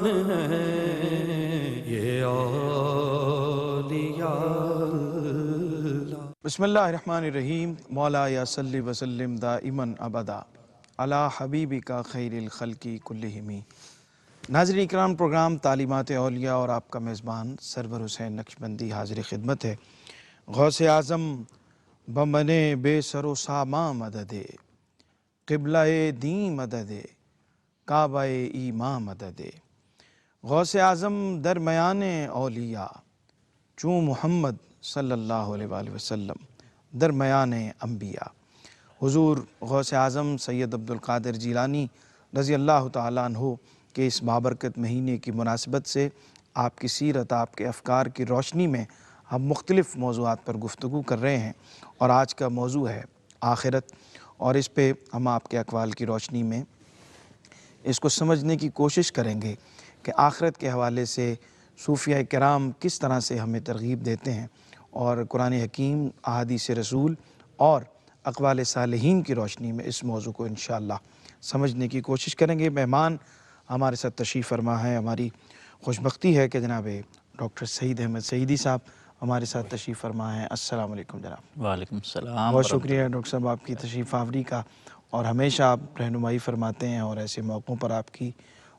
شان ہے یہ اولیاء اللہ۔ بسم اللہ الرحمن الرحیم۔ مولا یا صلی وسلم دائماً ابدا علی حبیبک خیر الخلق کلہم۔ ناظرین اکرام، پروگرام تعلیمات اولیاء اور آپ کا میزبان سرور حسین نقشبندی حاضر خدمت ہے۔ غوث اعظم بمن بے سر و ساما مدد، قبلہ دین مدد، کعبہ ایمان مدد۔ غوث اعظم درمیان اولیاء، چوں محمد صلی اللہ علیہ وآلہ وسلم درمیان انبیاء۔ حضور غوث اعظم سید عبدالقادر جیلانی رضی اللہ تعالیٰ عنہ کے اس بابرکت مہینے کی مناسبت سے آپ کی سیرت، آپ کے افکار کی روشنی میں ہم مختلف موضوعات پر گفتگو کر رہے ہیں، اور آج کا موضوع ہے آخرت، اور اس پہ ہم آپ کے اقوال کی روشنی میں اس کو سمجھنے کی کوشش کریں گے کہ آخرت کے حوالے سے صوفیہ کرام کس طرح سے ہمیں ترغیب دیتے ہیں، اور قرآن حکیم، احادیث رسول اور اقوال صالحین کی روشنی میں اس موضوع کو انشاءاللہ سمجھنے کی کوشش کریں گے۔ مہمان ہمارے ساتھ تشریف فرما ہے، ہماری خوشبختی ہے کہ جناب ڈاکٹر سعید احمد سعیدی صاحب ہمارے ساتھ تشریف فرما ہے۔ السلام علیکم جناب۔ وعلیکم السلام۔ بہت شکریہ ڈاکٹر صاحب آپ کی تشریف آوری کا، اور ہمیشہ آپ رہنمائی فرماتے ہیں، اور ایسے موقعوں پر آپ کی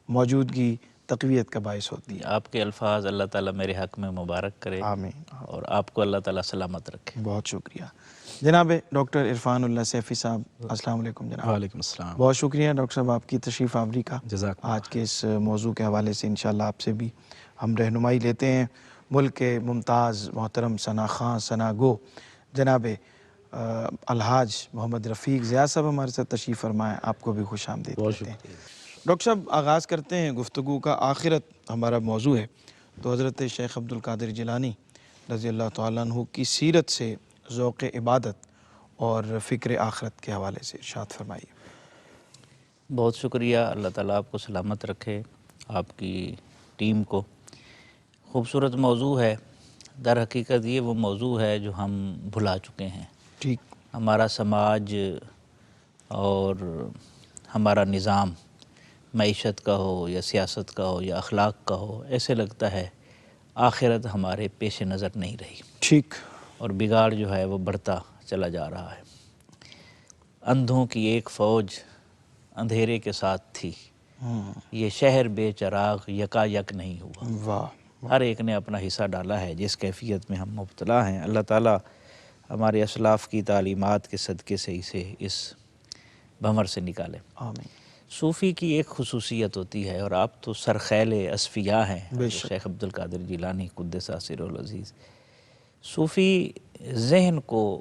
موجودگی تقویت کا باعث ہوتی ہے۔ آپ کے الفاظ اللہ تعالیٰ میرے حق میں مبارک کرے، آمین۔ اور آپ کو اللہ تعالیٰ سلامت رکھے۔ بہت شکریہ جناب ڈاکٹر عرفان اللہ سیفی صاحب۔ السلام علیکم جناب۔ وعلیکم السلام۔ بہت شکریہ ڈاکٹر صاحب آپ کی تشریف آوری کا۔ جزاک اللہ۔ آج کے اس موضوع کے حوالے سے انشاءاللہ آپ سے بھی ہم رہنمائی لیتے ہیں۔ ملک کے ممتاز محترم ثنا خواں، ثنا گو جناب الحاج محمد رفیق ضیاء صاحب ہمارے ساتھ تشریف فرمائیں، آپ کو بھی خوش آمدید کہتے ہیں۔ ڈاکٹر صاحب آغاز کرتے ہیں گفتگو کا۔ آخرت ہمارا موضوع ہے، تو حضرت شیخ عبدالقادر جیلانی رضی اللہ تعالیٰ عنہ کی سیرت سے ذوق عبادت اور فکر آخرت کے حوالے سے ارشاد فرمائیے۔ بہت شکریہ، اللہ تعالیٰ آپ کو سلامت رکھے، آپ کی ٹیم کو۔ خوبصورت موضوع ہے، در حقیقت یہ وہ موضوع ہے جو ہم بھلا چکے ہیں۔ ٹھیک۔ ہمارا سماج اور ہمارا نظام معیشت کا ہو یا سیاست کا ہو یا اخلاق کا ہو، ایسے لگتا ہے آخرت ہمارے پیش نظر نہیں رہی، ٹھیک۔ اور بگاڑ جو ہے وہ بڑھتا چلا جا رہا ہے۔ اندھوں کی ایک فوج اندھیرے کے ساتھ تھی، یہ شہر بے چراغ یکا یک نہیں ہوا۔ واہ۔ ہر ایک نے اپنا حصہ ڈالا ہے جس کیفیت میں ہم مبتلا ہیں۔ اللہ تعالیٰ ہمارے اسلاف کی تعلیمات کے صدقے سے اسے اس بھنور سے نکالے۔ آمین۔ صوفی کی ایک خصوصیت ہوتی ہے، اور آپ تو سرخیل اصفیاء ہیں، بے شک۔ شیخ عبدالقادر جیلانی قدس سرہ العزیز۔ صوفی ذہن کو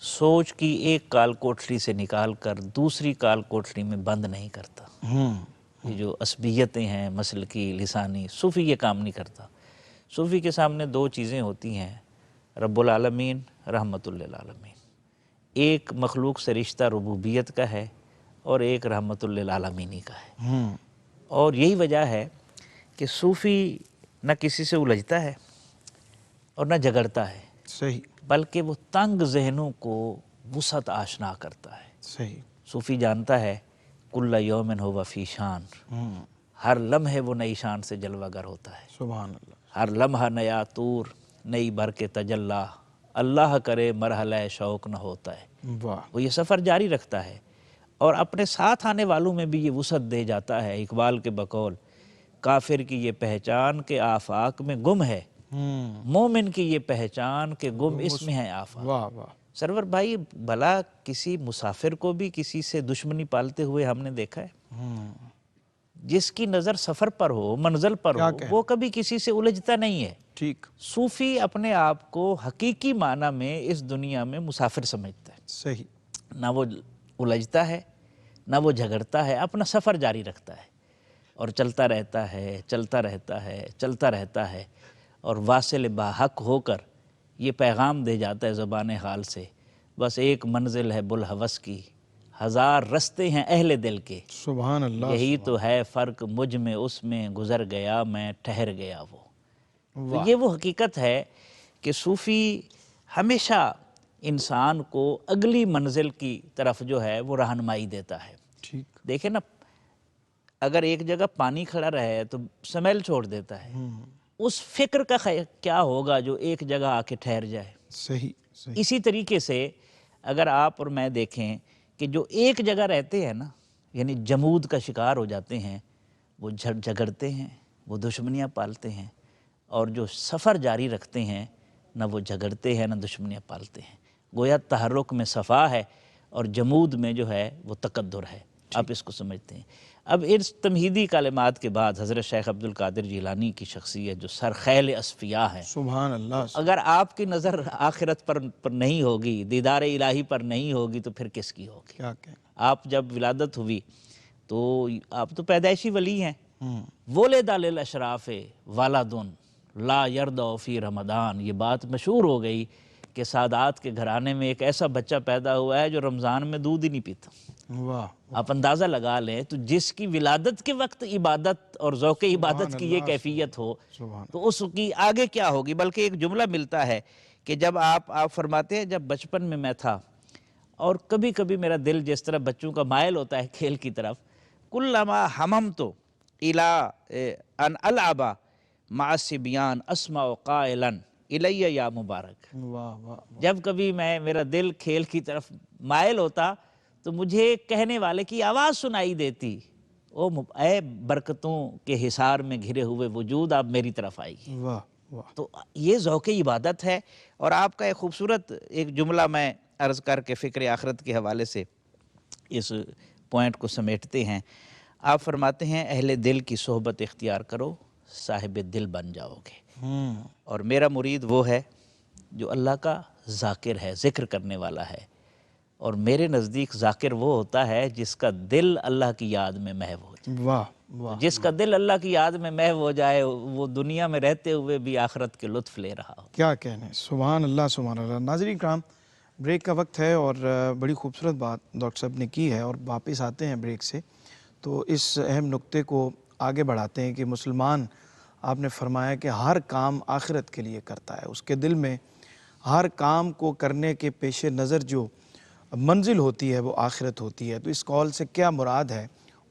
سوچ کی ایک کال کوٹھلی سے نکال کر دوسری کال کوٹھلی میں بند نہیں کرتا۔ یہ جو عصبیتیں ہیں مسلکی لسانی، صوفی یہ کام نہیں کرتا۔ صوفی کے سامنے دو چیزیں ہوتی ہیں، رب العالمین، رحمت للعالمین۔ ایک مخلوق سے رشتہ ربوبیت کا ہے، اور ایک رحمت للعالمینی کا ہے۔ اور یہی وجہ ہے کہ صوفی نہ کسی سے الجھتا ہے اور نہ جھگڑتا ہے، صحیح۔ بلکہ وہ تنگ ذہنوں کو وسعت آشنا کرتا ہے۔ صحیح۔ صوفی جانتا ہے کل یوم ہوا فی شان، ہر لمحے وہ نئی شان سے جلوہ گر ہوتا ہے۔ سبحان اللہ۔ ہر لمحہ نیا طور، نئی بر کے تجلی، اللہ کرے مرحلہ شوق نہ ہوتا ہے۔ واہ۔ وہ یہ سفر جاری رکھتا ہے، اور اپنے ساتھ آنے والوں میں بھی یہ وسعت دے جاتا ہے۔ اقبال کے بقول، کافر کی یہ پہچان کہ آفاق میں گم ہے، مومن کی یہ پہچان کہ گم اس میں ہے آفاق۔ واہ واہ۔ سرور بھائی، بھلا کسی مسافر کو بھی کسی سے دشمنی پالتے ہوئے ہم نے دیکھا ہے؟ جس کی نظر سفر پر ہو، منزل پر ہو، وہ کبھی کسی سے الجھتا نہیں ہے۔ ٹھیک۔ صوفی اپنے آپ کو حقیقی معنی میں اس دنیا میں مسافر سمجھتا ہے۔ صحیح۔ نہ وہ الجھتا ہے، نہ وہ جھگڑتا ہے، اپنا سفر جاری رکھتا ہے، اور چلتا رہتا ہے، چلتا رہتا ہے، چلتا رہتا ہے، اور واصل باحق ہو کر یہ پیغام دے جاتا ہے زبان حال سے، بس ایک منزل ہے بلحوث کی، ہزار رستے ہیں اہل دل کے، سبحان اللہ۔ یہی تو ہے فرق مجھ میں اس میں، گزر گیا میں ٹھہر گیا وہ۔ تو یہ وہ حقیقت ہے کہ صوفی ہمیشہ انسان کو اگلی منزل کی طرف جو ہے وہ رہنمائی دیتا ہے۔ ٹھیک۔ دیکھیں نا، اگر ایک جگہ پانی کھڑا رہے تو سمیل چھوڑ دیتا ہے، اس فکر کا کیا ہوگا جو ایک جگہ آ کے ٹھہر جائے۔ صحیح صحیح۔ اسی طریقے سے اگر آپ اور میں دیکھیں کہ جو ایک جگہ رہتے ہیں نا، یعنی جمود کا شکار ہو جاتے ہیں، وہ جھگڑتے ہیں، وہ دشمنیاں پالتے ہیں، اور جو سفر جاری رکھتے ہیں نہ وہ جھگڑتے ہیں نہ دشمنیاں پالتے ہیں۔ گویا تحرک میں صفا ہے اور جمود میں جو ہے وہ تقدر ہے۔ آپ اس کو سمجھتے ہیں۔ اب اس تمہیدی کلمات کے بعد حضرت شیخ عبد القادر جیلانی کی شخصیت جو سرخیل اصفیاء ہے، سبحان اللہ۔ اگر آپ کی نظر آخرت پر نہیں ہوگی، دیدار الہی پر نہیں ہوگی، تو پھر کس کی ہوگی؟ کیا کہیں۔ آپ جب ولادت ہوئی تو آپ تو پیدائشی ولی ہیں۔ ولد للاشراف والد لا یرضع فی رمضان، یہ بات مشہور ہو گئی کہ سادات کے گھرانے میں ایک ایسا بچہ پیدا ہوا ہے جو رمضان میں دودھ ہی نہیں پیتا۔ واہ، آپ اندازہ لگا لیں، تو جس کی ولادت کے وقت عبادت اور ذوق عبادت کی یہ کیفیت ہو تو اس کی آگے کیا ہوگی۔ بلکہ ایک جملہ ملتا ہے کہ جب آپ فرماتے ہیں جب بچپن میں میں تھا اور کبھی کبھی میرا دل جس طرح بچوں کا مائل ہوتا ہے کھیل کی طرف، کلما حممت الی ان العب مع الصبیان اسمع قائلا الی یا مبارک، واہ واہ۔ جب کبھی میرا دل کھیل کی طرف مائل ہوتا تو مجھے کہنے والے کی آواز سنائی دیتی، اے برکتوں کے حصار میں گھرے ہوئے وجود، آپ میری طرف آئیے۔ واہ واہ۔ تو یہ ذوق عبادت ہے۔ اور آپ کا ایک خوبصورت ایک جملہ میں عرض کر کے فکر آخرت کے حوالے سے اس پوائنٹ کو سمیٹتے ہیں۔ آپ فرماتے ہیں اہل دل کی صحبت اختیار کرو، صاحب دل بن جاؤ گے۔ اور میرا مرید وہ ہے جو اللہ کا ذاکر ہے، ذکر کرنے والا ہے، اور میرے نزدیک ذاکر وہ ہوتا ہے جس کا دل اللہ کی یاد میں محو ہو جائے۔ واہ واہ۔ جس کا دل اللہ کی یاد میں محو ہو جائے وہ دنیا میں رہتے ہوئے بھی آخرت کے لطف لے رہا ہو۔ کیا کہنے، سبحان اللہ سبحان اللہ۔ ناظرین کرام، بریک کا وقت ہے اور بڑی خوبصورت بات ڈاکٹر صاحب نے کی ہے، اور واپس آتے ہیں بریک سے تو اس اہم نقطے کو آگے بڑھاتے ہیں کہ مسلمان، آپ نے فرمایا کہ ہر کام آخرت کے لیے کرتا ہے، اس کے دل میں ہر کام کو کرنے کے پیش نظر جو منزل ہوتی ہے وہ آخرت ہوتی ہے۔ تو اس قول سے کیا مراد ہے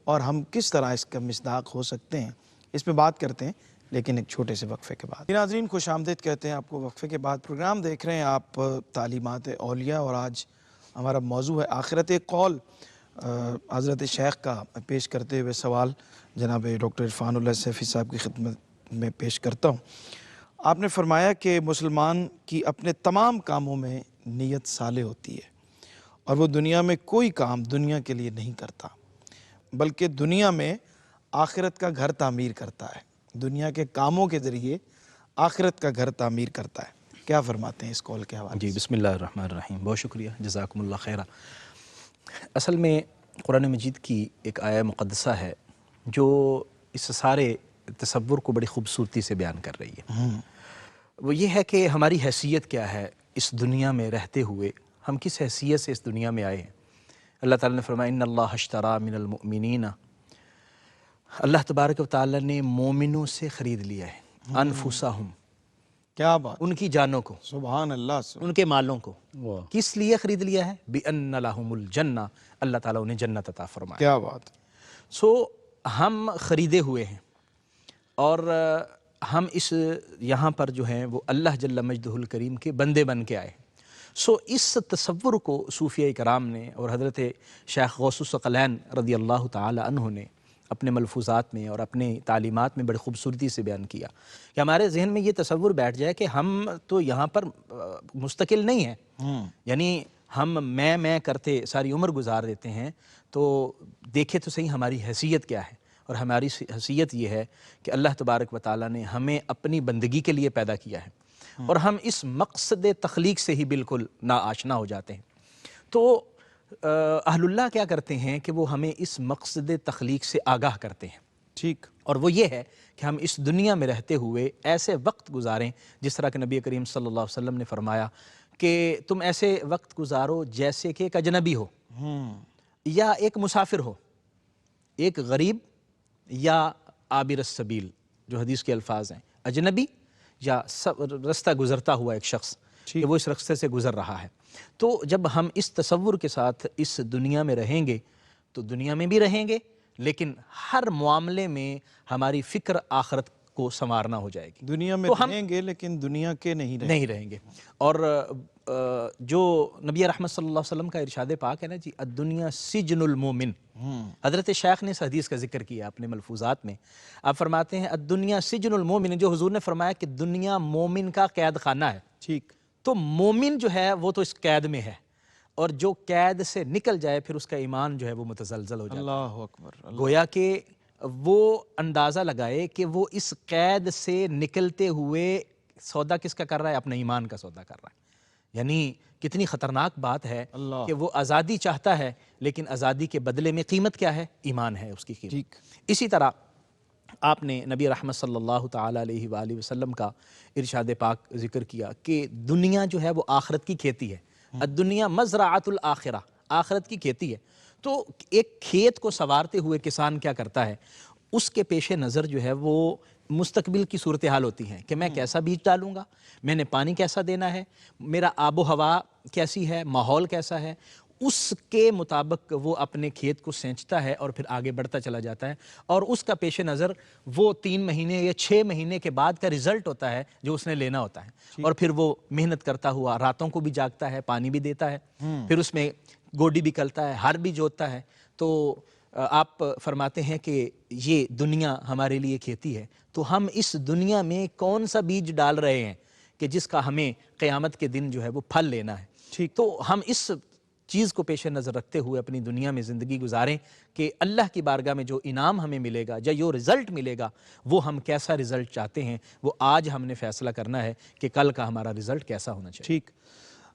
اور ہم کس طرح اس کا مصداق ہو سکتے ہیں، اس پہ بات کرتے ہیں، لیکن ایک چھوٹے سے وقفے کے بعد۔ ناظرین خوش آمدید کہتے ہیں آپ کو وقفے کے بعد۔ پروگرام دیکھ رہے ہیں آپ تعلیمات اولیاء، اور آج ہمارا موضوع ہے آخرت۔ ایک قول حضرت شیخ کا پیش کرتے ہوئے سوال جناب ڈاکٹر عرفان اللہ سیفی صاحب کی خدمت میں پیش کرتا ہوں۔ آپ نے فرمایا کہ مسلمان کی اپنے تمام کاموں میں نیت صالح ہوتی ہے، اور وہ دنیا میں کوئی کام دنیا کے لیے نہیں کرتا، بلکہ دنیا میں آخرت کا گھر تعمیر کرتا ہے، دنیا کے کاموں کے ذریعے آخرت کا گھر تعمیر کرتا ہے۔ کیا فرماتے ہیں اس قول کے حوالے جی، سے؟ بسم اللہ الرحمن الرحیم۔ بہت شکریہ، جزاکم اللہ خیرہ۔ اصل میں قرآن مجید کی ایک آیہ مقدسہ ہے جو اس سارے تصور کو بڑی خوبصورتی سے بیان کر رہی ہے۔ وہ یہ ہے کہ ہماری حیثیت کیا ہے اس دنیا میں رہتے ہوئے، ہم کس حیثیت سے اس دنیا میں آئے ہیں۔ اللہ تعالیٰ نے فرمایا ان اللہ اشتری من المؤمنین، اللہ تبارک و تعالیٰ نے مومنوں سے خرید لیا ہے انفسہم، کیا بات، ان کی جانوں کو، سبحان اللہ۔ ان کے مالوں کو۔ کس لیے خرید لیا ہے؟ بِأَنَّ لَهُمُ الْجَنَّةَ، اللہ تعالیٰ انہیں جنت عطا فرمایا۔ کیا بات۔ سو ہم خریدے ہوئے ہیں، اور ہم اس یہاں پر جو ہیں وہ اللہ جل مجدہ الکریم کے بندے بن کے آئے۔ سو اس تصور کو صوفیہ کرام نے اور حضرت شیخ غوث الثقلین رضی اللہ تعالی عنہ نے اپنے ملفوظات میں اور اپنے تعلیمات میں بڑی خوبصورتی سے بیان کیا کہ ہمارے ذہن میں یہ تصور بیٹھ جائے کہ ہم تو یہاں پر مستقل نہیں ہیں، یعنی ہم میں کرتے ساری عمر گزار دیتے ہیں، تو دیکھے تو صحیح ہماری حیثیت کیا ہے۔ اور ہماری حیثیت یہ ہے کہ اللہ تبارک و تعالیٰ نے ہمیں اپنی بندگی کے لیے پیدا کیا ہے، اور ہم اس مقصد تخلیق سے ہی بالکل ناآشنا ہو جاتے ہیں۔ تو اہل اللہ کیا کرتے ہیں کہ وہ ہمیں اس مقصد تخلیق سے آگاہ کرتے ہیں، ٹھیک، اور وہ یہ ہے کہ ہم اس دنیا میں رہتے ہوئے ایسے وقت گزاریں جس طرح کہ نبی کریم صلی اللہ علیہ وسلم نے فرمایا کہ تم ایسے وقت گزارو جیسے کہ ایک اجنبی ہو یا ایک مسافر ہو، ایک غریب یا عابر السبیل، جو حدیث کے الفاظ ہیں، اجنبی یا رستہ گزرتا ہوا ایک شخص کہ وہ اس رستے سے گزر رہا ہے۔ تو جب ہم اس تصور کے ساتھ اس دنیا میں رہیں گے تو دنیا میں بھی رہیں گے، لیکن ہر معاملے میں ہماری فکر آخرت کو سنوارنا ہو جائے گی. دنیا میں رہیں گے لیکن دنیا کے نہیں رہیں گے. اور جو نبی رحمت صلی اللہ علیہ وسلم کا ارشاد پاک ہے نا جی، الدنیا سجن المومن. حضرت شیخ نے اس حدیث کا ذکر کیا اپنے ملفوظات میں. آپ فرماتے ہیں الدنیا سجن المومن، جو حضور نے فرمایا کہ دنیا مومن کا قید خانہ ہے. ٹھیک. تو مومن جو ہے وہ تو اس قید میں ہے، اور جو قید سے نکل جائے پھر اس کا ایمان جو ہے وہ متزلزل ہو جاتا ہے. اللہ اکبر. گویا کہ وہ اندازہ لگائے کہ وہ اس قید سے نکلتے ہوئے سودا کس کا کر رہا ہے؟ اپنے ایمان کا سودا کر رہا ہے. یعنی کتنی خطرناک بات ہے کہ وہ آزادی چاہتا ہے لیکن آزادی کے بدلے میں قیمت کیا ہے؟ ایمان ہے اس کی قیمت. اسی طرح آپ نے نبی رحمت صلی اللہ تعالیٰ علیہ وآلہ وسلم کا ارشاد پاک ذکر کیا کہ دنیا جو ہے وہ آخرت کی کھیتی ہے. الدنیا مزرعۃ الآخرہ، آخرت کی کھیتی ہے. تو ایک کھیت کو سنوارتے ہوئے کسان کیا کرتا ہے؟ اس کے پیش نظر جو ہے وہ مستقبل کی صورتحال ہوتی ہیں کہ میں کیسا بیج ڈالوں گا، میں نے پانی کیسا دینا ہے، میرا آب و ہوا کیسی ہے، ماحول کیسا ہے. اس کے مطابق وہ اپنے کھیت کو سینچتا ہے اور پھر آگے بڑھتا چلا جاتا ہے. اور اس کا پیش نظر وہ 3 مہینے یا 6 مہینے کے بعد کا رزلٹ ہوتا ہے جو اس نے لینا ہوتا ہے. اور پھر وہ محنت کرتا ہوا راتوں کو بھی جاگتا ہے، پانی بھی دیتا ہے، پھر اس میں گوڈی بھی کلتا ہے، ہر بھی جوتتا ہے. تو آپ فرماتے ہیں کہ یہ دنیا ہمارے لیے کھیتی ہے. تو ہم اس دنیا میں کون سا بیج ڈال رہے ہیں کہ جس کا ہمیں قیامت کے دن جو ہے وہ پھل لینا ہے. تو ہم اس چیز کو پیش نظر رکھتے ہوئے اپنی دنیا میں زندگی گزاریں کہ اللہ کی بارگاہ میں جو انعام ہمیں ملے گا یا جو رزلٹ ملے گا وہ ہم کیسا رزلٹ چاہتے ہیں، وہ آج ہم نے فیصلہ کرنا ہے کہ کل کا ہمارا رزلٹ کیسا ہونا چاہیے. ٹھیک.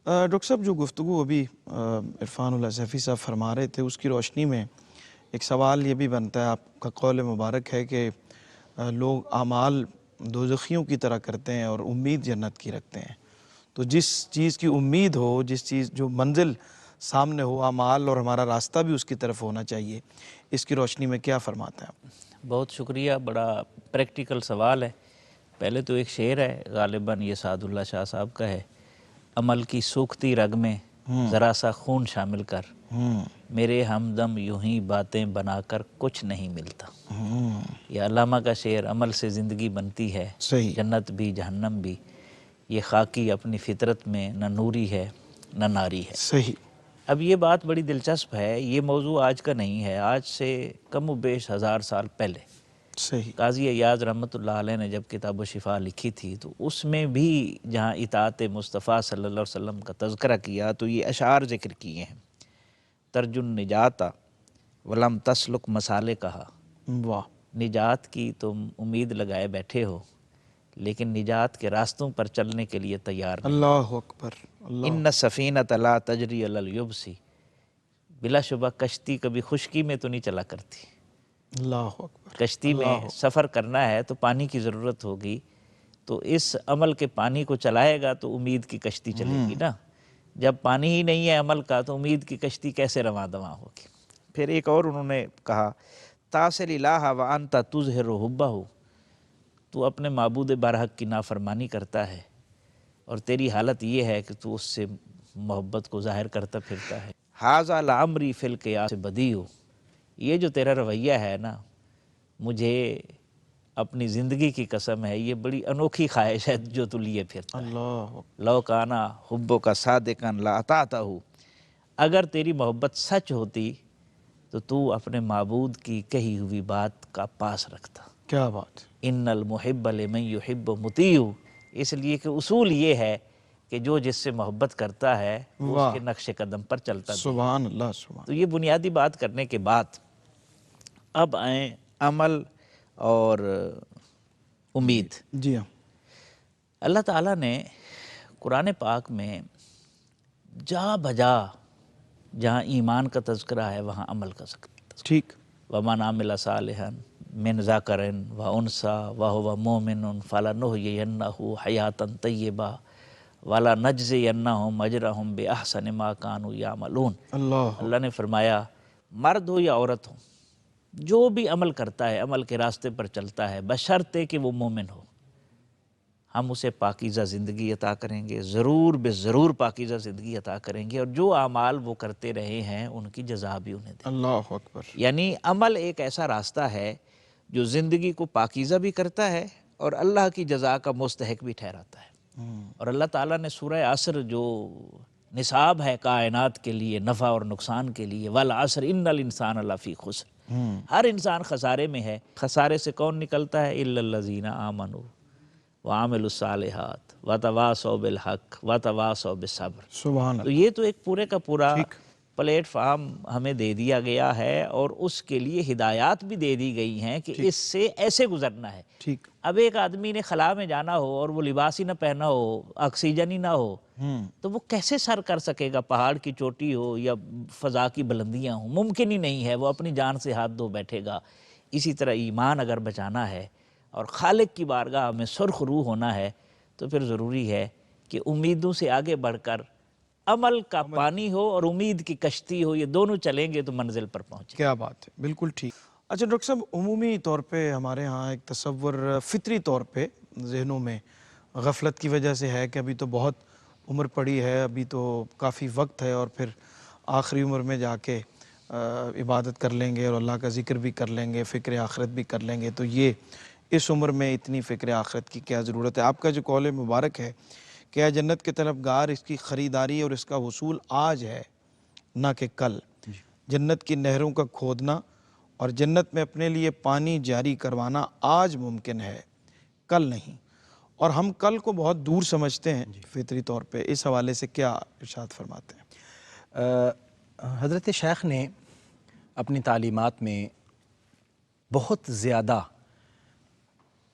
ڈاکٹر صاحب جو گفتگو ابھی عرفان اللہ سیفی صاحب فرما رہے تھے اس کی روشنی میں ایک سوال یہ بھی بنتا ہے، آپ کا قول مبارک ہے کہ لوگ اعمال دوزخیوں کی طرح کرتے ہیں اور امید جنت کی رکھتے ہیں. تو جس چیز کی امید ہو، جس چیز جو منزل سامنے ہو، اعمال اور ہمارا راستہ بھی اس کی طرف ہونا چاہیے. اس کی روشنی میں کیا فرماتے ہیں آپ؟ بہت شکریہ، بڑا پریکٹیکل سوال ہے. پہلے تو ایک شعر ہے، غالباً یہ سعد اللہ شاہ صاحب کا ہے، عمل کی سوکھتی رگ میں ذرا سا خون شامل کر، میرے ہمدم یوں ہی باتیں بنا کر کچھ نہیں ملتا. یہ علامہ کا شعر. عمل سے زندگی بنتی ہے، جنت بھی جہنم بھی. یہ خاکی اپنی فطرت میں نہ نوری ہے نہ ناری ہے. صحیح. اب یہ بات بڑی دلچسپ ہے. یہ موضوع آج کا نہیں ہے، آج سے کم و بیش 1000 سال پہلے صحیح. قاضی ایاز رحمۃ اللہ علیہ نے جب کتاب و شفا لکھی تھی تو اس میں بھی جہاں اطاعت مصطفیٰ صلی اللہ علیہ وسلم کا تذکرہ کیا تو یہ اشعار ذکر کیے ہیں. ترجن نجاتا ولم تسلک مسالے کہا. واہ. نجات کی تم امید لگائے بیٹھے ہو لیکن نجات کے راستوں پر چلنے کے لیے تیار نہیں. اللہ اکبر. ان سفینۃ لا تجری علی الیبس. بلا شبہ کشتی کبھی خشکی میں تو نہیں چلا کرتی. اللہ اکبر. کشتی میں سفر کرنا ہے تو پانی کی ضرورت ہوگی، تو اس عمل کے پانی کو چلائے گا تو امید کی کشتی چلے گی نا. جب پانی ہی نہیں ہے عمل کا تو امید کی کشتی کیسے رواں دواں ہوگی. پھر ایک اور انہوں نے کہا، تاصل الہ وانت تظہر حبہ. تو اپنے معبود برحق کی نافرمانی کرتا ہے اور تیری حالت یہ ہے کہ تو اس سے محبت کو ظاہر کرتا پھرتا ہے. ھذا لعمری فی القیاس بدیع. یہ جو تیرا رویہ ہے نا، مجھے اپنی زندگی کی قسم ہے یہ بڑی انوکھی خواہش ہے جو تو لیے پھرتا ہے. اللہ. لو کانا حبو کا صادقاً لاطاعتہ. اگر تیری محبت سچ ہوتی تو تو اپنے معبود کی کہی ہوئی بات کا پاس رکھتا. کیا بات. ان المحب لمن یحب مطیع. اس لیے کہ اصول یہ ہے کہ جو جس سے محبت کرتا ہے وہ اس کے نقش قدم پر چلتا ہے. سبحان اللہ. سبحان. تو یہ بنیادی بات کرنے کے بعد اب آئیں عمل اور امید. جی ہاں. اللہ تعالیٰ نے قرآن پاک میں جا بجا جہاں ایمان کا تذکرہ ہے وہاں عمل کا تذکرہ. ٹھیک. وَمَنْ عَمِلَ صَالِحًا مِنْ ذَكَرٍ وَأُنْثَىٰ وَهُوَ مُؤْمِنٌ فَلَنُحْيِيَنَّهُ حَيَاةً طَيِّبَةً وَلَنَجْزِيَنَّهُمْ أَجْرَهُمْ بِأَحْسَنِ مَا كَانُوا يَعْمَلُونَ. اللہ نے فرمایا مرد ہو یا عورت ہو، جو بھی عمل کرتا ہے، عمل کے راستے پر چلتا ہے، بشرطے کہ وہ مومن ہو. ہم اسے پاکیزہ زندگی عطا کریں گے، ضرور بے ضرور پاکیزہ زندگی عطا کریں گے، اور جو اعمال وہ کرتے رہے ہیں ان کی جزا بھی انہیں دیں گے۔ اللہ اکبر۔ یعنی عمل ایک ایسا راستہ ہے جو زندگی کو پاکیزہ بھی کرتا ہے اور اللہ کی جزا کا مستحق بھی ٹھہراتا ہے۔ اور اللہ تعالیٰ نے سورہ عصر جو نصاب ہے کائنات کے لیے، نفع اور نقصان کے لیے، والعصر ان الانسان لفی خسر، ہر انسان خسارے میں ہے۔ خسارے سے کون نکلتا ہے؟ الا الذین آمنوا وعملوا الصالحات وتواصوا بالحق وتواصوا بالصبر۔ سبحان تو اللہ۔ یہ تو ایک پورے کا پورا پلیٹ فارم ہمیں دے دیا گیا ہے، اور اس کے لیے ہدایات بھی دے دی گئی ہیں کہ اس سے ایسے گزرنا ہے۔ ٹھیک۔ اب ایک آدمی نے خلا میں جانا ہو اور وہ لباس ہی نہ پہنا ہو، آکسیجن ہی نہ ہو، تو وہ کیسے سر کر سکے گا؟ پہاڑ کی چوٹی ہو یا فضا کی بلندیاں ہوں، ممکن ہی نہیں ہے، وہ اپنی جان سے ہاتھ دھو بیٹھے گا۔ اسی طرح ایمان اگر بچانا ہے اور خالق کی بارگاہ میں سرخ روح ہونا ہے تو پھر ضروری ہے کہ امیدوں سے آگے بڑھ کر عمل کا پانی ہو اور امید کی کشتی ہو، یہ دونوں چلیں گے تو منزل پر پہنچیں۔ کیا بات ہے، بالکل ٹھیک۔ اچھا ڈاکٹر صاحب، عمومی طور پہ ہمارے ہاں ایک تصور فطری طور پہ ذہنوں میں غفلت کی وجہ سے ہے کہ ابھی تو بہت عمر پڑی ہے، ابھی تو کافی وقت ہے، اور پھر آخری عمر میں جا کے عبادت کر لیں گے اور اللہ کا ذکر بھی کر لیں گے، فکر آخرت بھی کر لیں گے، تو یہ اس عمر میں اتنی فکر آخرت کی کیا ضرورت ہے؟ آپ کا جو قول مبارک ہے کہ اے جنت کے طلبگار، اس کی خریداری اور اس کا حصول آج ہے نہ کہ کل۔ جنت کی نہروں کا کھودنا اور جنت میں اپنے لیے پانی جاری کروانا آج ممکن ہے، کل نہیں، اور ہم کل کو بہت دور سمجھتے ہیں فطری طور پہ۔ اس حوالے سے کیا ارشاد فرماتے ہیں؟ حضرت شیخ نے اپنی تعلیمات میں بہت زیادہ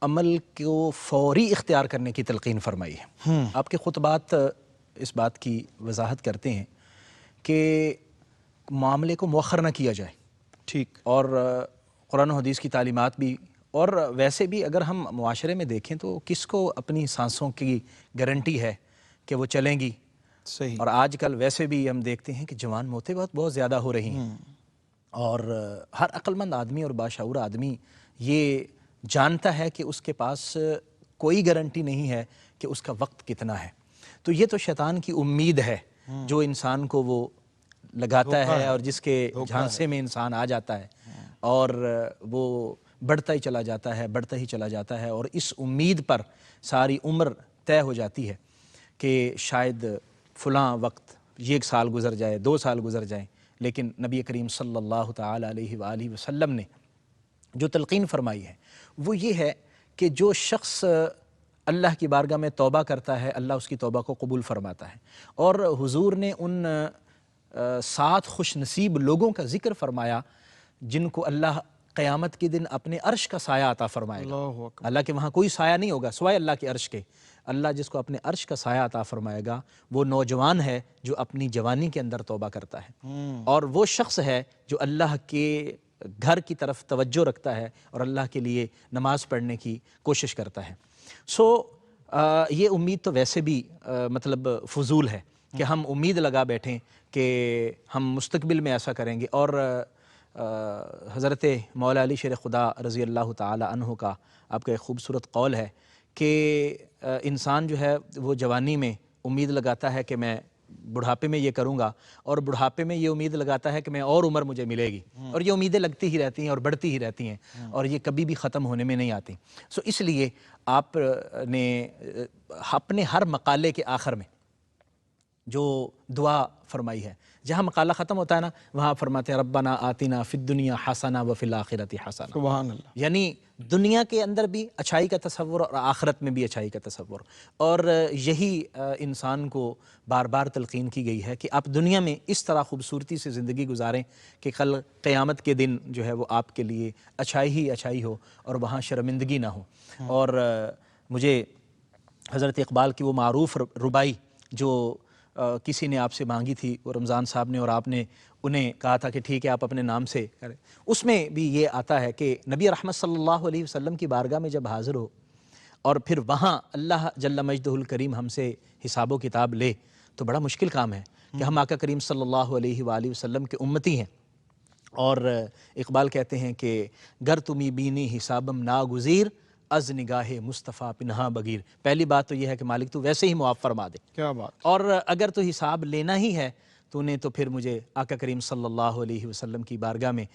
عمل کو فوری اختیار کرنے کی تلقین فرمائی ہے۔ آپ کے خطبات اس بات کی وضاحت کرتے ہیں کہ معاملے کو مؤخر نہ کیا جائے، ٹھیک، اور قرآن و حدیث کی تعلیمات بھی، اور ویسے بھی اگر ہم معاشرے میں دیکھیں تو کس کو اپنی سانسوں کی گارنٹی ہے کہ وہ چلیں گی؟ صحیح۔ اور آج کل ویسے بھی ہم دیکھتے ہیں کہ جوان موتیں بہت زیادہ ہو رہی ہیں، اور ہر عقلمند آدمی اور باشعور آدمی یہ جانتا ہے کہ اس کے پاس کوئی گارنٹی نہیں ہے کہ اس کا وقت کتنا ہے۔ تو یہ تو شیطان کی امید ہے جو انسان کو وہ لگاتا ہے اور جس کے جھانسے میں انسان آ جاتا ہے، اور وہ بڑھتا ہی چلا جاتا ہے، بڑھتا ہی چلا جاتا ہے، اور اس امید پر ساری عمر طے ہو جاتی ہے کہ شاید فلاں وقت، یہ 1 سال گزر جائے، 2 سال گزر جائیں، لیکن نبی کریم صلی اللہ تعالی علیہ وآلہ وسلم نے جو تلقین فرمائی ہے وہ یہ ہے کہ جو شخص اللہ کی بارگاہ میں توبہ کرتا ہے، اللہ اس کی توبہ کو قبول فرماتا ہے، اور حضور نے ان 7 خوش نصیب لوگوں کا ذکر فرمایا جن کو اللہ قیامت کے دن اپنے عرش کا سایہ عطا فرمائے گا۔ اللہ اکبر۔ اللہ کے وہاں کوئی سایہ نہیں ہوگا سوائے اللہ کے عرش کے۔ اللہ جس کو اپنے عرش کا سایہ عطا فرمائے گا وہ نوجوان ہے جو اپنی جوانی کے اندر توبہ کرتا ہے، اور وہ شخص ہے جو اللہ کے گھر کی طرف توجہ رکھتا ہے اور اللہ کے لیے نماز پڑھنے کی کوشش کرتا ہے۔ یہ امید تو ویسے بھی مطلب فضول ہے کہ ہم امید لگا بیٹھیں کہ ہم مستقبل میں ایسا کریں گے۔ اور حضرت مولا علی شیر خدا رضی اللہ تعالی عنہ کا آپ کا ایک خوبصورت قول ہے کہ انسان جو ہے وہ جوانی میں امید لگاتا ہے کہ میں بڑھاپے میں یہ کروں گا، اور بڑھاپے میں یہ امید لگاتا ہے کہ میں اور عمر مجھے ملے گی، اور یہ امیدیں لگتی ہی رہتی ہیں اور بڑھتی ہی رہتی ہیں، اور یہ کبھی بھی ختم ہونے میں نہیں آتی۔ اس لیے آپ نے اپنے ہر مقالے کے آخر میں جو دعا فرمائی ہے، جہاں مقالہ ختم ہوتا ہے نا وہاں فرماتے ہیں ربنا آتنا فی الدنیا حسنہ وفی الآخرۃ حسنہ، سبحان اللہ۔ یعنی دنیا کے اندر بھی اچھائی کا تصور اور آخرت میں بھی اچھائی کا تصور، اور یہی انسان کو بار بار تلقین کی گئی ہے کہ آپ دنیا میں اس طرح خوبصورتی سے زندگی گزاریں کہ کل قیامت کے دن جو ہے وہ آپ کے لیے اچھائی ہی اچھئی ہو اور وہاں شرمندگی نہ ہو۔ اور مجھے حضرت اقبال کی وہ معروف ربائی جو کسی نے آپ سے مانگی تھی، وہ رمضان صاحب نے، اور آپ نے انہیں کہا تھا کہ ٹھیک ہے آپ اپنے نام سے کریں، اس میں بھی یہ آتا ہے کہ نبی رحمت صلی اللہ علیہ وسلم کی بارگاہ میں جب حاضر ہو اور پھر وہاں اللہ جل مجدہ الکریم ہم سے حساب و کتاب لے تو بڑا مشکل کام ہے کہ ہم آقا کریم صلی اللہ علیہ وآلہ وسلم کے امتی ہیں، اور اقبال کہتے ہیں کہ گر تمی بینی حسابم ناگزیر از نگاہ مصطفیٰ پنہا بگیر. پہلی بات تو یہ ہے کہ مالک تو ویسے ہی معاف فرما دے. کیا بات. اور اگر تو حساب لینا ہی ہے تو نے تو پھر مجھے آقا کریم صلی اللہ علیہ وسلم کی بارگاہ میں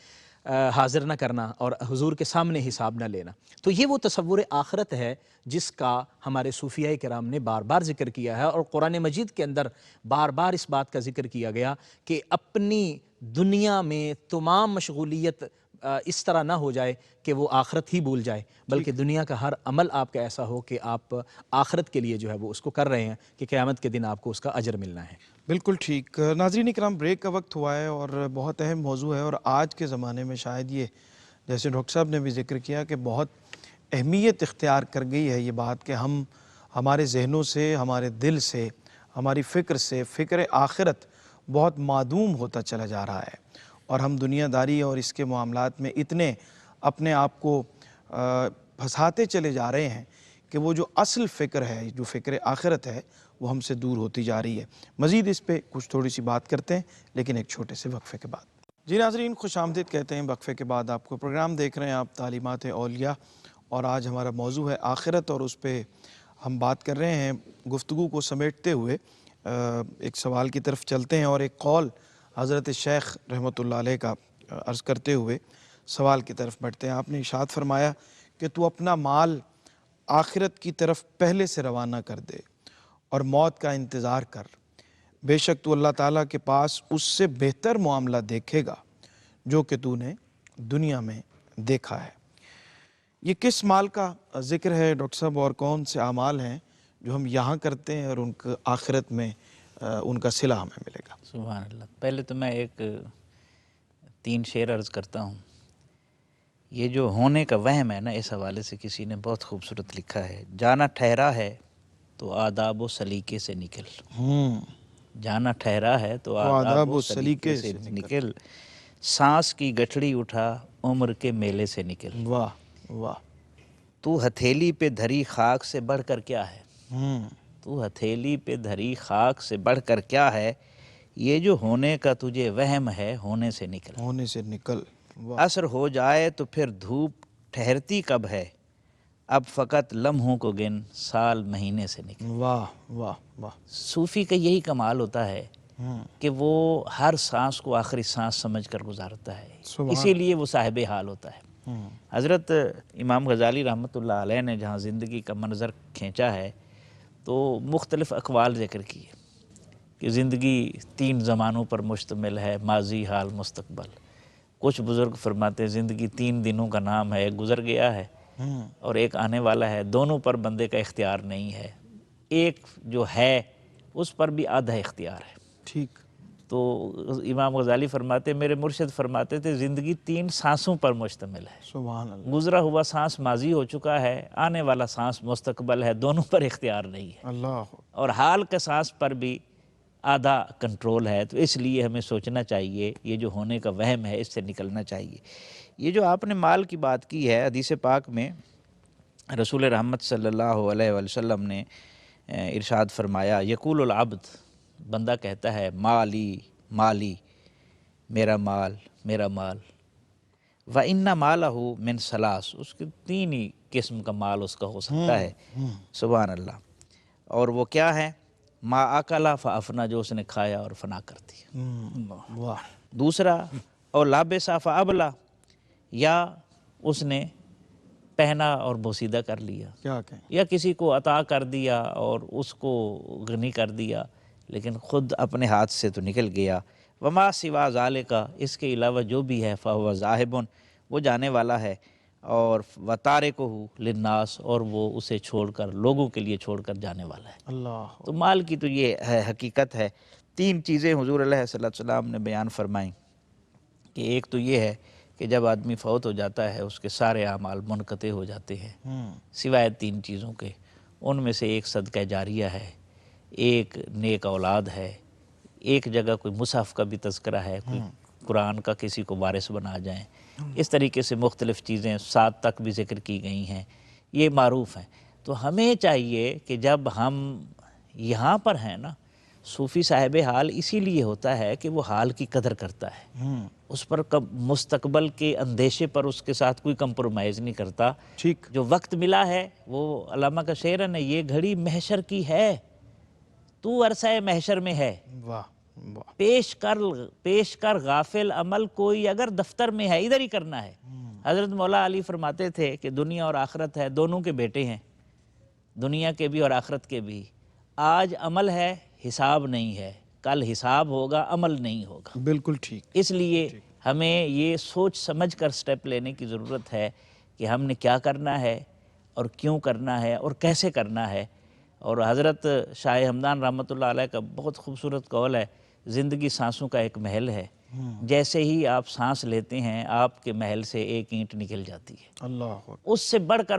حاضر نہ کرنا اور حضور کے سامنے حساب نہ لینا. تو یہ وہ تصور آخرت ہے جس کا ہمارے صوفیاء کرام نے بار بار ذکر کیا ہے، اور قرآن مجید کے اندر بار بار اس بات کا ذکر کیا گیا کہ اپنی دنیا میں تمام مشغولیت اس طرح نہ ہو جائے کہ وہ آخرت ہی بھول جائے، بلکہ دنیا کا ہر عمل آپ کا ایسا ہو کہ آپ آخرت کے لیے جو ہے وہ اس کو کر رہے ہیں کہ قیامت کے دن آپ کو اس کا اجر ملنا ہے. بالکل ٹھیک. ناظرین اکرام، بریک کا وقت ہوا ہے اور بہت اہم موضوع ہے، اور آج کے زمانے میں شاید یہ، جیسے ڈاکٹر صاحب نے بھی ذکر کیا، کہ بہت اہمیت اختیار کر گئی ہے یہ بات کہ ہم ہمارے ذہنوں سے، ہمارے دل سے، ہماری فکر سے فکر آخرت بہت معدوم ہوتا چلا جا رہا ہے، اور ہم دنیا داری اور اس کے معاملات میں اتنے اپنے آپ کو پھنساتے چلے جا رہے ہیں کہ وہ جو اصل فکر ہے، جو فکر آخرت ہے، وہ ہم سے دور ہوتی جا رہی ہے. مزید اس پہ کچھ تھوڑی سی بات کرتے ہیں، لیکن ایک چھوٹے سے وقفے کے بعد. جی ناظرین، خوش آمدید کہتے ہیں وقفے کے بعد آپ کو. پروگرام دیکھ رہے ہیں آپ تعلیمات اولیاء، اور آج ہمارا موضوع ہے آخرت، اور اس پہ ہم بات کر رہے ہیں. گفتگو کو سمیٹتے ہوئے ایک سوال کی طرف چلتے ہیں، اور ایک قول حضرت شیخ رحمۃ اللہ علیہ کا عرض کرتے ہوئے سوال کی طرف بڑھتے ہیں. آپ نے ارشاد فرمایا کہ تو اپنا مال آخرت کی طرف پہلے سے روانہ کر دے اور موت کا انتظار کر، بے شک تو اللہ تعالیٰ کے پاس اس سے بہتر معاملہ دیکھے گا جو کہ تو نے دنیا میں دیکھا ہے. یہ کس مال کا ذکر ہے ڈاکٹر صاحب، اور کون سے اعمال ہیں جو ہم یہاں کرتے ہیں اور ان کا آخرت میں ان کا صلہ ہمیں ملے گا؟ سبحان اللہ. پہلے تو میں ایک 3 شعر عرض کرتا ہوں. یہ جو ہونے کا وہم ہے نا، اس حوالے سے کسی نے بہت خوبصورت لکھا ہے: جانا ٹھہرا ہے تو آداب و سلیقے سے نکل. جانا ٹھہرا ہے تو آداب و سلیقے سے نکل. سانس کی گٹھڑی اٹھا عمر کے میلے سے نکل. واہ واہ. تو ہتھیلی پہ دھری خاک سے بڑھ کر کیا ہے؟ تو ہتھیلی پہ دھری خاک سے بڑھ کر کیا ہے؟ یہ جو ہونے کا تجھے وہم ہے، ہونے سے نکل. ہونے سے نکل. عصر ہو جائے تو پھر دھوپ ٹھہرتی کب ہے؟ اب فقط لمحوں کو گن، سال مہینے سے نکل. واہ واہ واہ. صوفی کا یہی کمال ہوتا ہے کہ وہ ہر سانس کو آخری سانس سمجھ کر گزارتا ہے، اسی لیے وہ صاحب حال ہوتا ہے. حضرت امام غزالی رحمۃ اللہ علیہ نے جہاں زندگی کا منظر کھینچا ہے تو مختلف اقوال ذکر کیے کہ زندگی 3 زمانوں پر مشتمل ہے: ماضی، حال، مستقبل. کچھ بزرگ فرماتے ہیں زندگی 3 دنوں کا نام ہے، ایک گزر گیا ہے اور ایک آنے والا ہے. دونوں پر بندے کا اختیار نہیں ہے، ایک جو ہے اس پر بھی آدھا اختیار ہے. ٹھیک. تو امام غزالی فرماتے، میرے مرشد فرماتے تھے زندگی 3 سانسوں پر مشتمل ہے. سبحان اللہ. گزرا ہوا سانس ماضی ہو چکا ہے، آنے والا سانس مستقبل ہے، دونوں پر اختیار نہیں ہے. اللہ. اور حال کا سانس پر بھی آدھا کنٹرول ہے. تو اس لیے ہمیں سوچنا چاہیے، یہ جو ہونے کا وہم ہے اس سے نکلنا چاہیے. یہ جو آپ نے مال کی بات کی ہے، حدیث پاک میں رسول رحمت صلی اللہ علیہ وآلہ وسلم نے ارشاد فرمایا: یقول العبد، بندہ کہتا ہے مالی مالی، میرا مال میرا مال. وَإِنَّ مَالَهُ مِنْ ثَلَاث، اس کے 3 ہی قسم کا مال اس کا ہو سکتا ہے. سبحان اللہ. اور وہ کیا ہے؟ ما اکلا فافنا، جو اس نے کھایا اور فنا کر دیا. واہ. دوسرا، اور لابسا فابلا، یا اس نے پہنا اور بوسیدہ کر لیا، کیا کہیں. یا کسی کو عطا کر دیا اور اس کو غنی کر دیا لیکن خود اپنے ہاتھ سے تو نکل گیا. وما سوا ذالک، اس کے علاوہ جو بھی ہے، فہو ذاہب، وہ جانے والا ہے. اور وتارکہ للناس، اور وہ اسے چھوڑ کر، لوگوں کے لیے چھوڑ کر جانے والا ہے. اللہ. تو مال کی تو یہ ہے حقیقت ہے. 3 چیزیں حضور علیہ صلی اللہ علیہ وسلم نے بیان فرمائیں کہ ایک تو یہ ہے کہ جب آدمی فوت ہو جاتا ہے اس کے سارے اعمال منقطع ہو جاتے ہیں سوائے 3 چیزوں کے. ان میں سے ایک صدقہ جاریہ ہے، ایک نیک اولاد ہے، ایک جگہ کوئی مصحف کا بھی تذکرہ ہے، کوئی قرآن کا کسی کو وارث بنا جائیں. اس طریقے سے مختلف چیزیں 7 تک بھی ذکر کی گئی ہیں، یہ معروف ہیں. تو ہمیں چاہیے کہ جب ہم یہاں پر ہیں نا صوفی صاحب حال اسی لیے ہوتا ہے کہ وہ حال کی قدر کرتا ہے، اس پر مستقبل کے اندیشے پر اس کے ساتھ کوئی کمپرومائز نہیں کرتا۔ ٹھیک، جو وقت ملا ہے، وہ علامہ کا شعر ہے نا، یہ گھڑی محشر کی ہے، تو عرصہ محشر میں ہے، واہ واہ، پیش کر غافل عمل کوئی اگر دفتر میں ہے، ادھر ہی کرنا ہے۔ حضرت مولا علی فرماتے تھے کہ دنیا اور آخرت ہے، دونوں کے بیٹے ہیں، دنیا کے بھی اور آخرت کے بھی۔ آج عمل ہے، حساب نہیں ہے، کل حساب ہوگا، عمل نہیں ہوگا۔ بالکل ٹھیک، اس لیے ہمیں یہ سوچ سمجھ کر سٹیپ لینے کی ضرورت ہے کہ ہم نے کیا کرنا ہے اور کیوں کرنا ہے اور کیسے کرنا ہے۔ اور حضرت شاہ ہمدان رحمۃ اللہ علیہ کا بہت خوبصورت قول ہے، زندگی سانسوں کا ایک محل ہے، جیسے ہی آپ سانس لیتے ہیں آپ کے محل سے ایک اینٹ نکل جاتی ہے۔ اللہ اکبر، اس سے بڑھ کر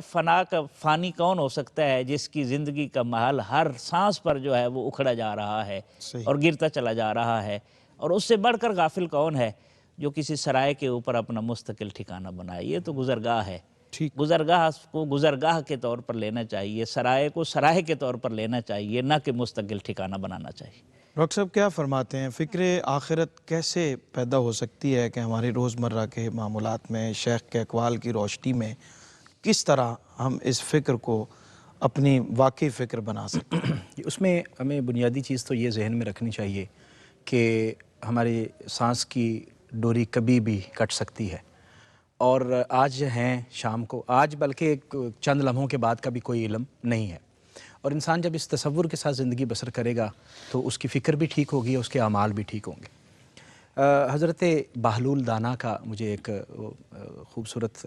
فانی کون ہو سکتا ہے جس کی زندگی کا محل ہر سانس پر جو ہے وہ اکھڑا جا رہا ہے صحیح، اور گرتا چلا جا رہا ہے، اور اس سے بڑھ کر غافل کون ہے جو کسی سرائے کے اوپر اپنا مستقل ٹھکانہ بنائے۔ یہ تو گزرگاہ ہے، ٹھیک، گزرگاہ کو گزرگاہ کے طور پر لینا چاہیے، سرائے کو سرائے کے طور پر لینا چاہیے، نہ کہ مستقل ٹھکانہ بنانا چاہیے۔ ڈاکٹر صاحب کیا فرماتے ہیں، فکر آخرت کیسے پیدا ہو سکتی ہے کہ ہمارے روزمرہ کے معاملات میں شیخ کے اقوال کی روشنی میں کس طرح ہم اس فکر کو اپنی واقعی فکر بنا سکتے ہیں؟ اس میں ہمیں بنیادی چیز تو یہ ذہن میں رکھنی چاہیے کہ ہماری سانس کی ڈوری کبھی بھی کٹ سکتی ہے، اور آج ہیں شام کو، آج بلکہ ایک چند لمحوں کے بعد کا بھی کوئی علم نہیں ہے، اور انسان جب اس تصور کے ساتھ زندگی بسر کرے گا تو اس کی فکر بھی ٹھیک ہوگی، اس کے اعمال بھی ٹھیک ہوں گے۔ حضرت بہلول دانا کا مجھے ایک خوبصورت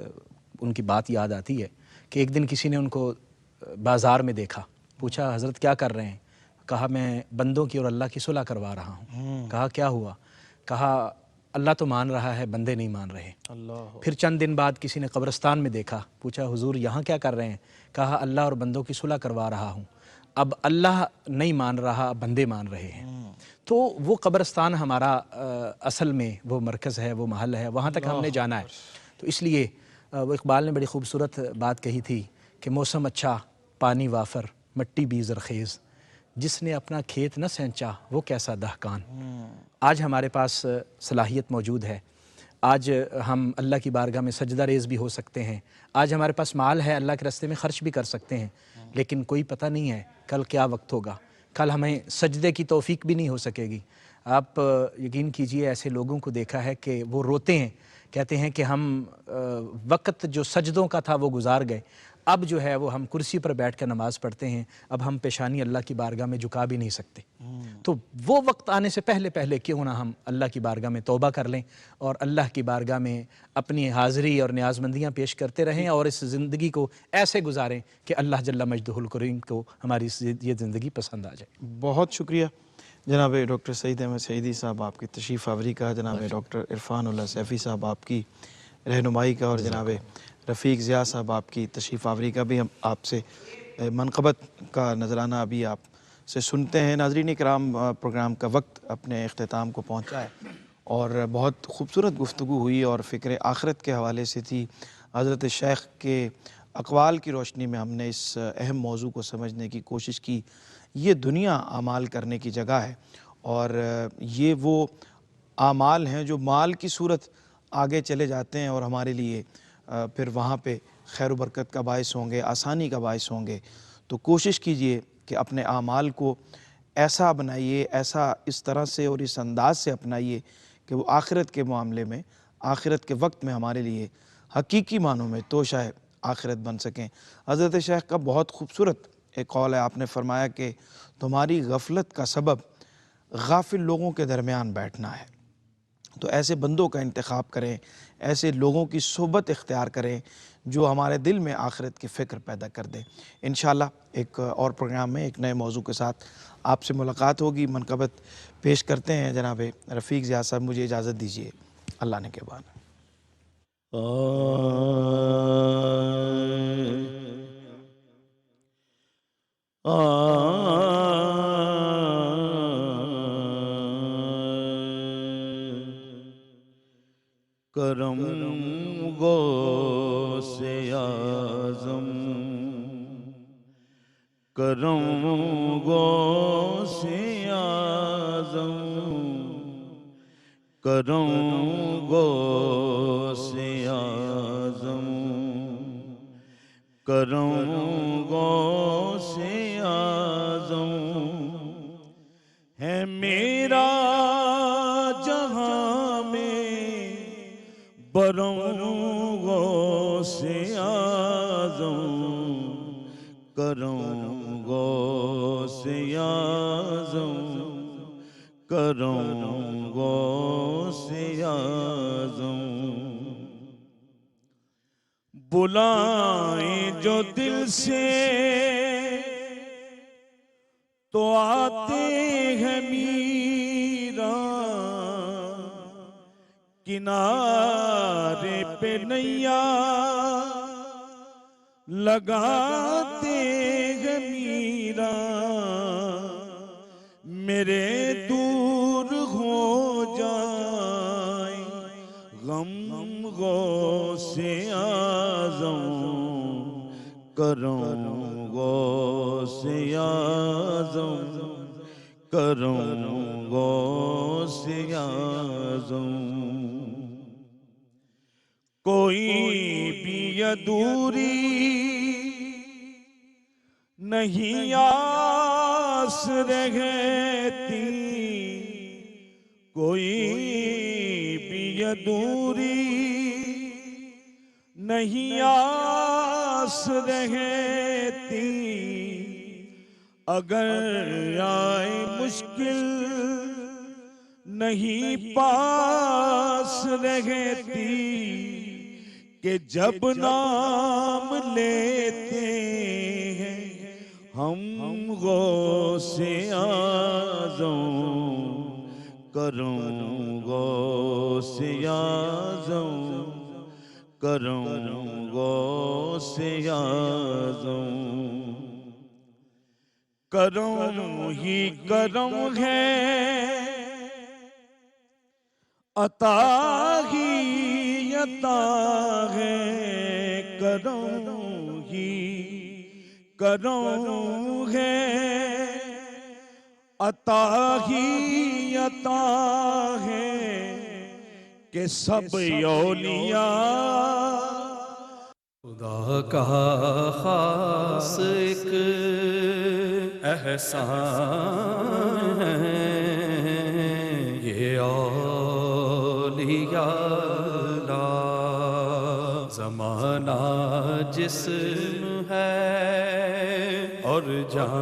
ان کی بات یاد آتی ہے کہ ایک دن کسی نے ان کو بازار میں دیکھا، پوچھا حضرت کیا کر رہے ہیں؟ کہا میں بندوں کی اور اللہ کی صلح کروا رہا ہوں۔ کہا کیا ہوا؟ کہا اللہ تو مان رہا ہے، بندے نہیں مان رہے۔ اللہ، پھر چند دن بعد کسی نے قبرستان میں دیکھا، پوچھا حضور یہاں کیا کر رہے ہیں؟ کہا اللہ اور بندوں کی صلح کروا رہا ہوں، اب اللہ نہیں مان رہا، بندے مان رہے ہیں۔ تو وہ قبرستان ہمارا اصل میں وہ مرکز ہے، وہ محل ہے، وہاں تک ہم نے جانا ہے۔ تو اس لیے وہ اقبال نے بڑی خوبصورت بات کہی تھی کہ موسم اچھا، پانی وافر، مٹی بھی زرخیز، جس نے اپنا کھیت نہ سینچا وہ کیسا دہقان۔ آج ہمارے پاس صلاحیت موجود ہے، آج ہم اللہ کی بارگاہ میں سجدہ ریز بھی ہو سکتے ہیں، آج ہمارے پاس مال ہے، اللہ کے راستے میں خرچ بھی کر سکتے ہیں، لیکن کوئی پتہ نہیں ہے کل کیا وقت ہوگا، کل ہمیں سجدے کی توفیق بھی نہیں ہو سکے گی۔ آپ یقین کیجئے ایسے لوگوں کو دیکھا ہے کہ وہ روتے ہیں، کہتے ہیں کہ ہم وقت جو سجدوں کا تھا وہ گزار گئے، اب جو ہے وہ ہم کرسی پر بیٹھ کر نماز پڑھتے ہیں، اب ہم پیشانی اللہ کی بارگاہ میں جھکا بھی نہیں سکتے۔ تو وہ وقت آنے سے پہلے کیوں نہ ہم اللہ کی بارگاہ میں توبہ کر لیں اور اللہ کی بارگاہ میں اپنی حاضری اور نیازمندیاں پیش کرتے رہیں، اور اس زندگی کو ایسے گزاریں کہ اللہ جل مجدہ الکریم کو ہماری یہ زندگی پسند آ جائے۔ بہت شکریہ جناب ڈاکٹر سعید احمد سعیدی صاحب آپ کی تشریف آوری کا، جناب ڈاکٹر عرفان اللہ سیفی صاحب آپ کی رہنمائی کا، اور جناب رفیق ضیاء صاحب آپ کی تشریف آوری کا بھی ہم آپ سے منقبت کا نذرانہ ابھی آپ سے سنتے ہیں۔ ناظرین اکرام، پروگرام کا وقت اپنے اختتام کو پہنچا ہے اور بہت خوبصورت گفتگو ہوئی اور فکر آخرت کے حوالے سے تھی۔ حضرت شیخ کے اقوال کی روشنی میں ہم نے اس اہم موضوع کو سمجھنے کی کوشش کی۔ یہ دنیا اعمال کرنے کی جگہ ہے، اور یہ وہ اعمال ہیں جو مال کی صورت آگے چلے جاتے ہیں اور ہمارے لیے پھر وہاں پہ خیر و برکت کا باعث ہوں گے، آسانی کا باعث ہوں گے۔ تو کوشش کیجئے کہ اپنے اعمال کو ایسا بنائیے، ایسا اس طرح سے اور اس انداز سے اپنائیے کہ وہ آخرت کے معاملے میں، آخرت کے وقت میں ہمارے لیے حقیقی معنوں میں توشہ آخرت بن سکیں۔ حضرت شیخ کا بہت خوبصورت ایک قول ہے، آپ نے فرمایا کہ تمہاری غفلت کا سبب غافل لوگوں کے درمیان بیٹھنا ہے۔ تو ایسے بندوں کا انتخاب کریں، ایسے لوگوں کی صحبت اختیار کریں جو ہمارے دل میں آخرت کی فکر پیدا کر دیں۔ انشاءاللہ ایک اور پروگرام میں ایک نئے موضوع کے ساتھ آپ سے ملاقات ہوگی۔ منقبت پیش کرتے ہیں جناب رفیق ضیاء صاحب، مجھے اجازت دیجیے، اللہ نے کے بان۔ کرم غوث اعظم، کرم غوث اعظم، کرم غوث اعظم کرم غوث اعظم ہے میرا جہاں میں برم غوث اعظم کرم غوث اعظم کرم غوث اعظم بلائیں جو دل سے تو آتے ہیں میرا کنارے پہ نیا لگاتے ہیں میرا میرے دور ہو جائیں غم غوث اعظم کرم غوث اعظم کرم غوث اعظم کوئی بھی ادھوری نہیں آس رہتی کوئی بھی ادھوری نہیں آس رہتی اگر آئے مشکل نہیں پاس رہتی کہ جب نام لیتے ہیں ہم غوث اعظم کرم غوث اعظم کرم غوث اعظم کرم ہی کرم ہے عطا ہی عطا ہے کرم ہی کرم ہے عطا ہی عطا ہے کہ سب اولیاء خدا کا خاص ایک احسان ہے یہ اولیاء لا زمانہ جسم ہے اور جان